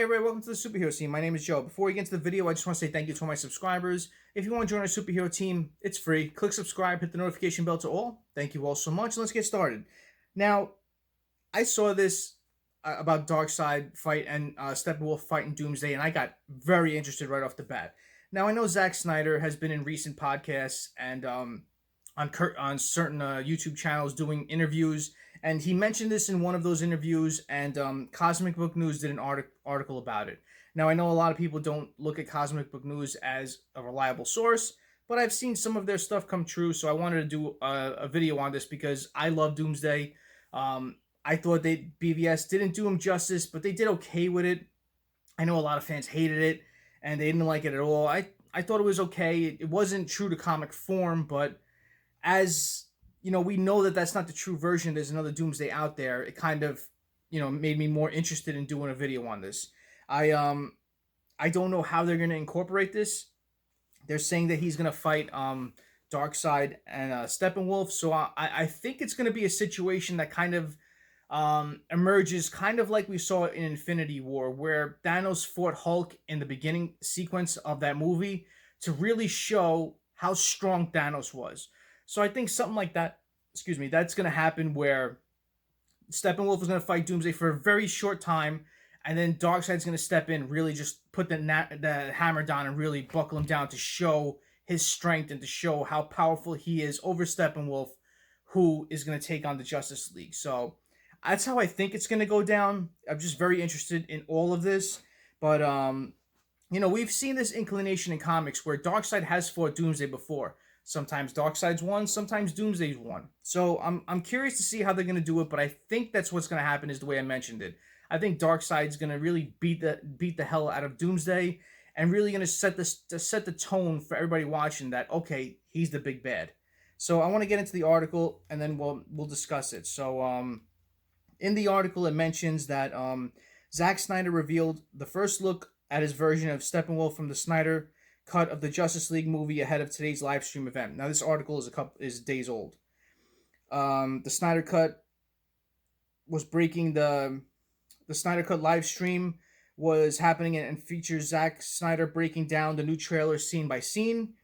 everybody, welcome to the superhero scene. My name is Joe. Before we get into the video, I just want to say thank you to all my subscribers. If you want to join our superhero team, it's free. Click subscribe, hit the notification bell to all. Thank you all so much. Let's get started. Now, I saw this about Darkseid fight and Steppenwolf fighting Doomsday, and I got very interested right off the bat. Now, I know Zack Snyder has been in recent podcasts and on certain YouTube channels doing interviews, and he mentioned this in one of those interviews, and Cosmic Book News did an article about it. Now, I know a lot of people don't look at Cosmic Book News as a reliable source, but I've seen some of their stuff come true, so I wanted to do a video on this because I love Doomsday. I thought BVS didn't do him justice, but they did okay with it. I know a lot of fans hated it, and they didn't like it at all. I thought it was okay. It wasn't true to comic form, but as you know, we know that that's not the true version. There's another Doomsday out there. It kind of, made me more interested in doing a video on this. I don't know how they're going to incorporate this. They're saying that he's going to fight Darkseid and Steppenwolf. So I think it's going to be a situation that kind of emerges kind of like we saw in Infinity War, where Thanos fought Hulk in the beginning sequence of that movie to really show how strong Thanos was. So I think something like that, that's going to happen where Steppenwolf is going to fight Doomsday for a very short time, and then Darkseid's going to step in, really just put the hammer down and really buckle him down to show his strength and to show how powerful he is over Steppenwolf, who is going to take on the Justice League. So that's how I think it's going to go down. I'm just very interested in all of this. But, we've seen this inclination in comics where Darkseid has fought Doomsday before. Sometimes Darkseid's won, sometimes Doomsday's won. So I'm curious to see how they're going to do it, but I think that's what's going to happen is the way I mentioned it. I think Darkseid's going to really beat the hell out of Doomsday and really going to set the tone for everybody watching that, okay, he's the big bad. So I want to get into the article and then we'll discuss it. So in the article, it mentions that Zack Snyder revealed the first look at his version of Steppenwolf from the Snyder Cut of the Justice League movie ahead of today's live stream event. Now, this article is days old. The Snyder Cut was breaking the Snyder Cut live stream was happening and features Zack Snyder breaking down the new trailer scene by scene.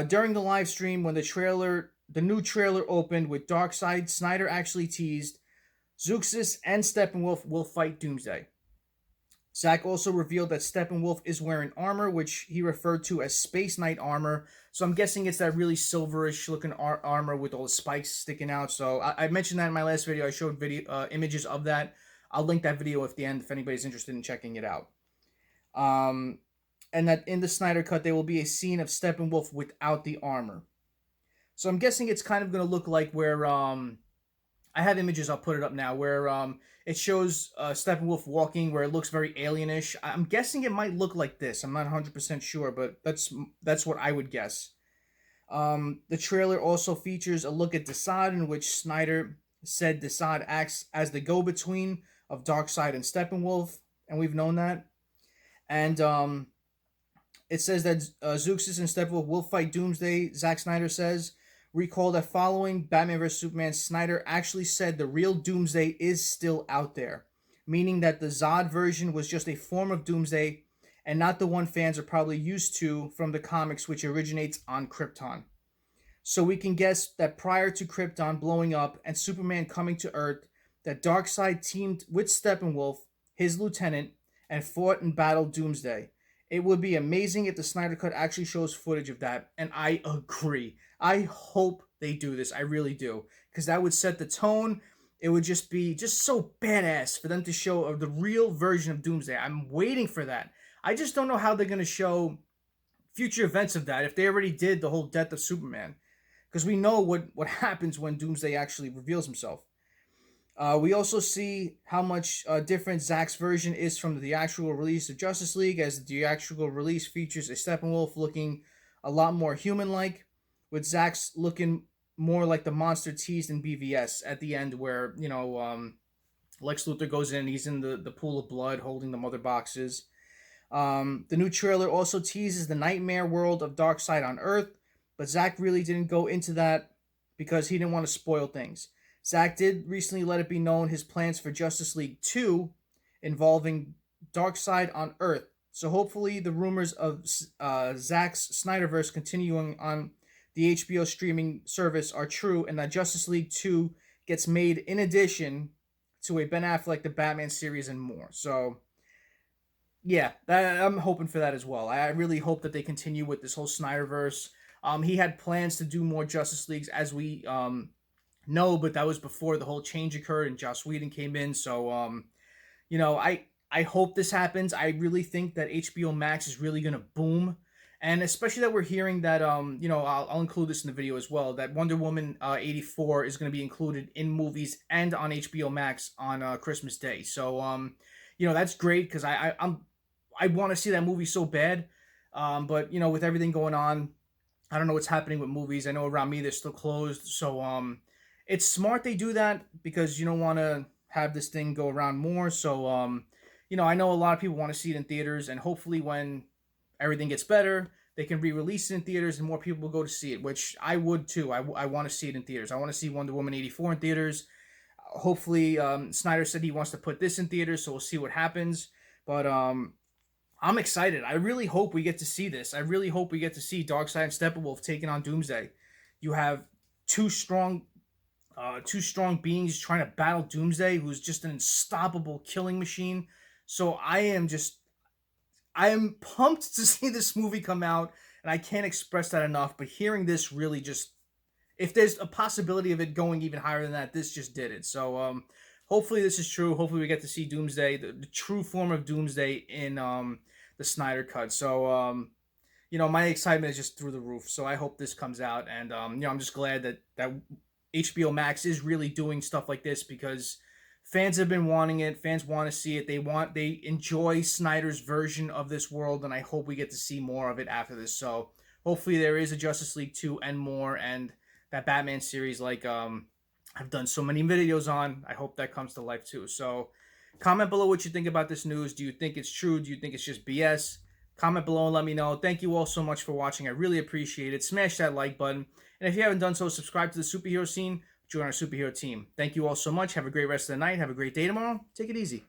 During the live stream, when the new trailer opened with Darkseid, Snyder actually teased Zeuxis and Steppenwolf will fight Doomsday. Zack also revealed that Steppenwolf is wearing armor, which he referred to as Space Knight armor. So I'm guessing it's that really silverish looking armor with all the spikes sticking out. So I mentioned that in my last video. I showed images of that. I'll link that video at the end if anybody's interested in checking it out. And that in the Snyder Cut, there will be a scene of Steppenwolf without the armor. So I'm guessing it's kind of going to look like where... I have images, I'll put it up now, where it shows Steppenwolf walking, where it looks very alienish. I'm guessing it might look like this. I'm not 100% sure, but that's what I would guess. The trailer also features a look at Deathstroke, in which Snyder said Deathstroke acts as the go-between of Darkseid and Steppenwolf, and we've known that. And it says that Zeuxis and Steppenwolf will fight Doomsday, Zack Snyder says. Recall that following Batman vs. Superman, Snyder actually said the real Doomsday is still out there, meaning that the Zod version was just a form of Doomsday and not the one fans are probably used to from the comics, which originates on Krypton. So we can guess that prior to Krypton blowing up and Superman coming to Earth, that Darkseid teamed with Steppenwolf, his lieutenant, and fought and battled Doomsday. It would be amazing if the Snyder Cut actually shows footage of that, and I agree. I hope they do this. I really do. Because that would set the tone. It would just be so badass for them to show the real version of Doomsday. I'm waiting for that. I just don't know how they're going to show future events of that if they already did the whole death of Superman. Because we know what happens when Doomsday actually reveals himself. We also see how much different Zack's version is from the theatrical release of Justice League, as the theatrical release features a Steppenwolf looking a lot more human-like, with Zack's looking more like the monster teased in BVS at the end where, Lex Luthor goes in, he's in the pool of blood holding the mother boxes. The new trailer also teases the nightmare world of Darkseid on Earth, but Zack really didn't go into that because he didn't want to spoil things. Zack did recently let it be known his plans for Justice League 2 involving Darkseid on Earth. So hopefully the rumors of Zack's Snyderverse continuing on the HBO streaming service are true, and that Justice League 2 gets made in addition to a Ben Affleck The Batman series and more. So yeah, I'm hoping for that as well. I really hope that they continue with this whole Snyderverse. He had plans to do more Justice Leagues, as we know, but that was before the whole change occurred and Joss Whedon came in. So I hope this happens. I really think that HBO Max is really gonna boom, and especially that we're hearing that I'll include this in the video as well, that Wonder Woman 84 is gonna be included in movies and on HBO Max on Christmas Day. So that's great, because I want to see that movie so bad, but with everything going on, I don't know what's happening with movies. I know around me they're still closed, so it's smart they do that, because you don't want to have this thing go around more. So I know a lot of people want to see it in theaters, and hopefully when everything gets better, they can re-release it in theaters and more people will go to see it, which I would too. I want to see it in theaters. I want to see Wonder Woman 84 in theaters. Hopefully Snyder said he wants to put this in theaters, so we'll see what happens. But I'm excited. I really hope we get to see this. I really hope we get to see Darkseid and Steppenwolf taking on Doomsday. You have two strong beings trying to battle Doomsday, who's just an unstoppable killing machine. So I am pumped to see this movie come out, and I can't express that enough. But hearing this really just, if there's a possibility of it going even higher than that, this just did it. So hopefully this is true. Hopefully we get to see Doomsday, the true form of Doomsday in the Snyder Cut. So my excitement is just through the roof. So I hope this comes out, and I'm just glad that HBO Max is really doing stuff like this, because fans have been wanting it. Fans want to see it. They enjoy Snyder's version of this world, and I hope we get to see more of it after this. So hopefully there is a Justice League 2 and more, and that Batman series, like I've done so many videos on. I hope that comes to life too. So comment below what you think about this news. Do you think it's true? Do you think it's just BS? Comment below and let me know. Thank you all so much for watching. I really appreciate it. Smash that like button. And if you haven't done so, subscribe to the superhero scene. Join our superhero team. Thank you all so much. Have a great rest of the night. Have a great day tomorrow. Take it easy.